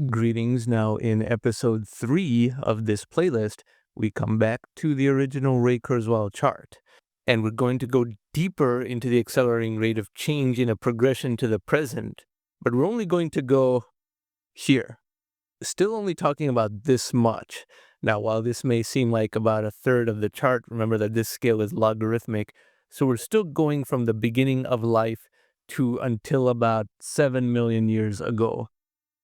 Greetings. Now, in episode 3 of this playlist, we come back to the original Ray Kurzweil chart. And we're going to go deeper into the accelerating rate of change in a progression to the present. But we're only going to go here. Still only talking about this much. Now, while this may seem like about a third of the chart, remember that this scale is logarithmic. So we're still going from the beginning of life to until about 7 million years ago.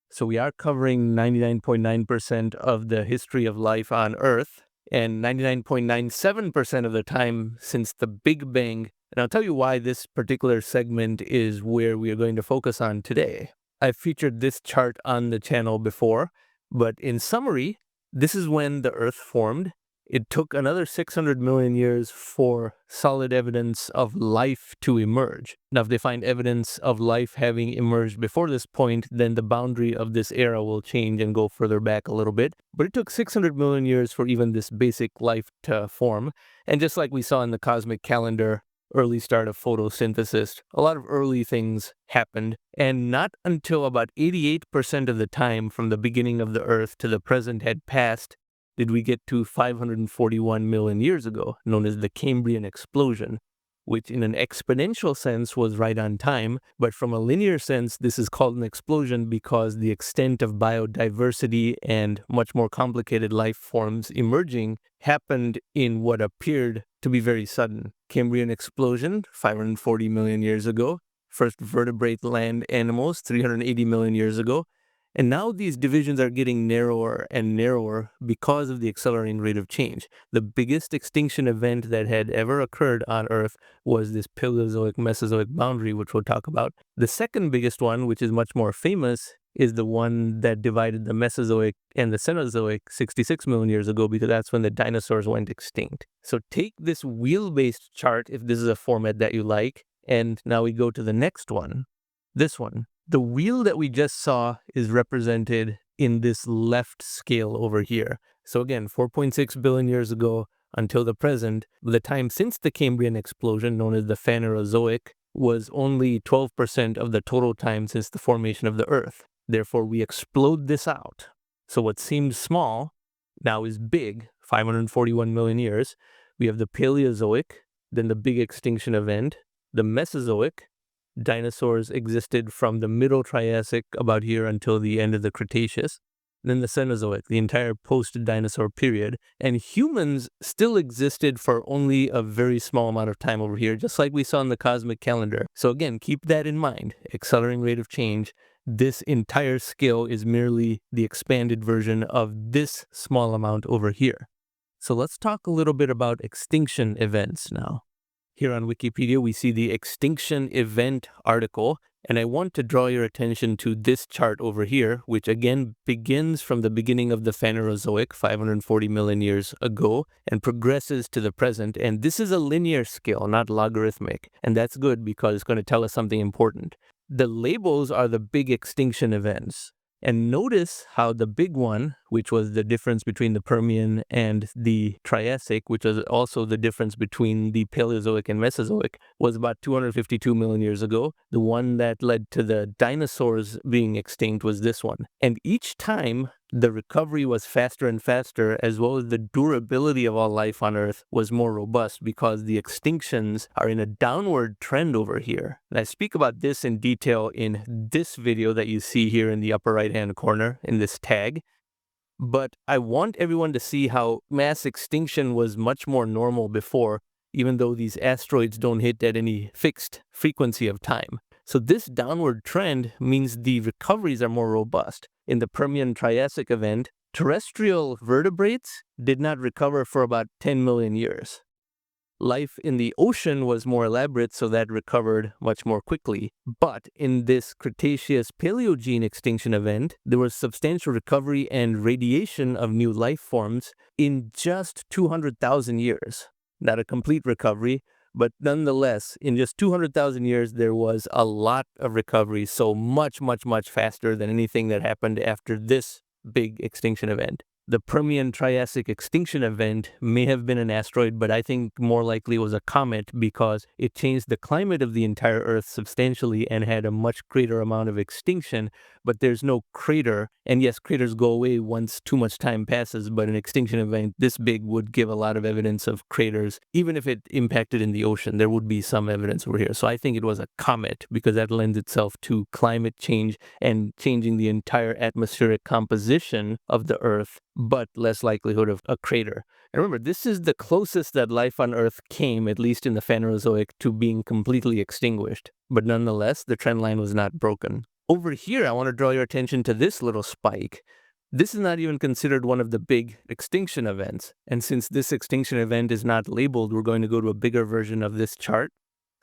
So we are covering 99.9% of the history of life on Earth and 99.97% of the time since the Big Bang. And I'll tell you why this particular segment is where we are going to focus on today. I've featured this chart on the channel before, but in summary, this is when the Earth formed. It took another 600 million years for solid evidence of life to emerge. Now, if they find evidence of life having emerged before this point, then the boundary of this era will change and go further back a little bit. But it took 600 million years for even this basic life to form. And just like we saw in the cosmic calendar, early start of photosynthesis, a lot of early things happened. And not until about 88% of the time from the beginning of the Earth to the present had passed did we get to 541 million years ago, known as the Cambrian explosion, which in an exponential sense was right on time, but from a linear sense, this is called an explosion because the extent of biodiversity and much more complicated life forms emerging happened in what appeared to be very sudden. Cambrian explosion, 540 million years ago. First vertebrate land animals, 380 million years ago. And now these divisions are getting narrower and narrower because of the accelerating rate of change. The biggest extinction event that had ever occurred on Earth was this Paleozoic-Mesozoic boundary, which we'll talk about. The second biggest one, which is much more famous, is the one that divided the Mesozoic and the Cenozoic 66 million years ago, because that's when the dinosaurs went extinct. So take this wheel-based chart, if this is a format that you like, and now we go to the next one, this one. The wheel that we just saw is represented in this left scale over here. So again, 4.6 billion years ago until the present, the time since the Cambrian explosion, known as the Phanerozoic, was only 12% of the total time since the formation of the Earth. Therefore, we explode this out. So what seemed small now is big, 541 million years. We have the Paleozoic, then the big extinction event, the Mesozoic. Dinosaurs existed from the middle Triassic about here until the end of the Cretaceous. Then the Cenozoic, the entire post-dinosaur period. And humans still existed for only a very small amount of time over here, just like we saw in the cosmic calendar. So again, keep that in mind. Accelerating rate of change. This entire scale is merely the expanded version of this small amount over here. So let's talk a little bit about extinction events now. Here on Wikipedia, we see the extinction event article, and I want to draw your attention to this chart over here, which again begins from the beginning of the Phanerozoic, 540 million years ago, and progresses to the present. And this is a linear scale, not logarithmic. And that's good because it's going to tell us something important. The labels are the big extinction events. And notice how the big one, which was the difference between the Permian and the Triassic, which was also the difference between the Paleozoic and Mesozoic, was about 252 million years ago. The one that led to the dinosaurs being extinct was this one. And each time, the recovery was faster and faster, as well as the durability of all life on Earth was more robust because the extinctions are in a downward trend over here. And I speak about this in detail in this video that you see here in the upper right-hand corner in this tag. But I want everyone to see how mass extinction was much more normal before, even though these asteroids don't hit at any fixed frequency of time. So this downward trend means the recoveries are more robust. In the Permian-Triassic event, terrestrial vertebrates did not recover for about 10 million years. Life in the ocean was more elaborate, so that recovered much more quickly. But in this Cretaceous-Paleogene extinction event, there was substantial recovery and radiation of new life forms in just 200,000 years. Not a complete recovery, but nonetheless, in just 200,000 years, there was a lot of recovery, so much, much, much faster than anything that happened after this big extinction event. The Permian-Triassic extinction event may have been an asteroid, but I think more likely it was a comet because it changed the climate of the entire Earth substantially and had a much greater amount of extinction, but there's no crater. And yes, craters go away once too much time passes, but an extinction event this big would give a lot of evidence of craters. Even if it impacted in the ocean, there would be some evidence over here. So I think it was a comet because that lends itself to climate change and changing the entire atmospheric composition of the Earth, but less likelihood of a crater. And remember, this is the closest that life on Earth came, at least in the Phanerozoic, to being completely extinguished. But nonetheless, the trend line was not broken. Over here, I want to draw your attention to this little spike. This is not even considered one of the big extinction events. And since this extinction event is not labeled, we're going to go to a bigger version of this chart.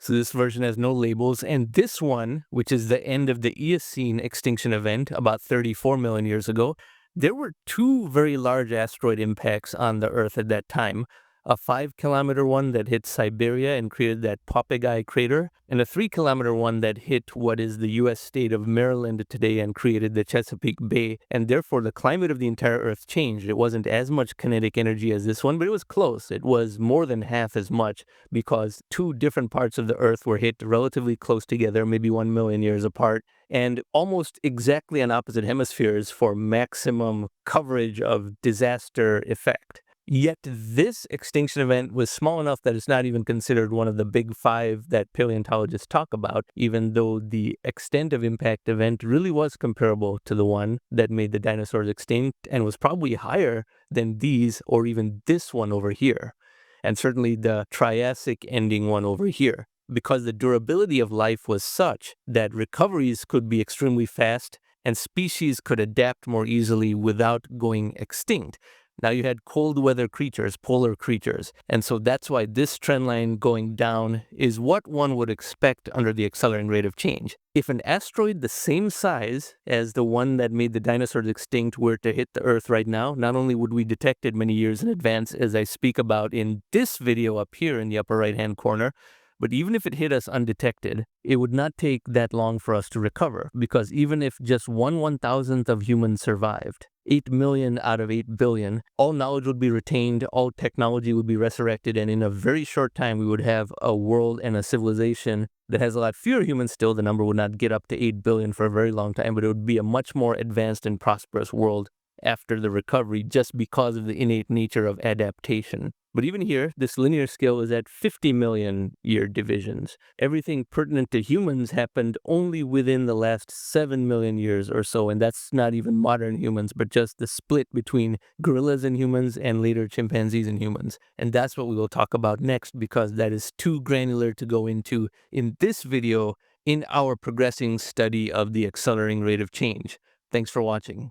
So this version has no labels, and this one, which is the end of the Eocene extinction event about 34 million years ago, there were two very large asteroid impacts on the Earth at that time. A 5-kilometer one that hit Siberia and created that Popegai crater, and a 3-kilometer one that hit what is the U.S. state of Maryland today and created the Chesapeake Bay, and therefore the climate of the entire Earth changed. It wasn't as much kinetic energy as this one, but it was close. It was more than half as much because two different parts of the Earth were hit relatively close together, maybe 1 million years apart, and almost exactly on opposite hemispheres for maximum coverage of disaster effect. Yet this extinction event was small enough that it's not even considered one of the big five that paleontologists talk about, even though the extent of impact event really was comparable to the one that made the dinosaurs extinct and was probably higher than these or even this one over here, and certainly the Triassic ending one over here, because the durability of life was such that recoveries could be extremely fast and species could adapt more easily without going extinct. Now you had cold weather creatures, polar creatures, and so that's why this trend line going down is what one would expect under the accelerating rate of change. If an asteroid the same size as the one that made the dinosaurs extinct were to hit the Earth right now, not only would we detect it many years in advance, as I speak about in this video up here in the upper right-hand corner, but even if it hit us undetected, it would not take that long for us to recover, because even if just 1/1000th of humans survived, 8 million out of 8 billion, all knowledge would be retained, all technology would be resurrected, and in a very short time we would have a world and a civilization that has a lot fewer humans still. The number would not get up to 8 billion for a very long time, but it would be a much more advanced and prosperous world after the recovery just because of the innate nature of adaptation. But even here, this linear scale is at 50 million year divisions. Everything pertinent to humans happened only within the last 7 million years or so, and that's not even modern humans, but just the split between gorillas and humans and later chimpanzees and humans. And that's what we will talk about next, because that is too granular to go into in this video in our progressing study of the accelerating rate of change. Thanks for watching.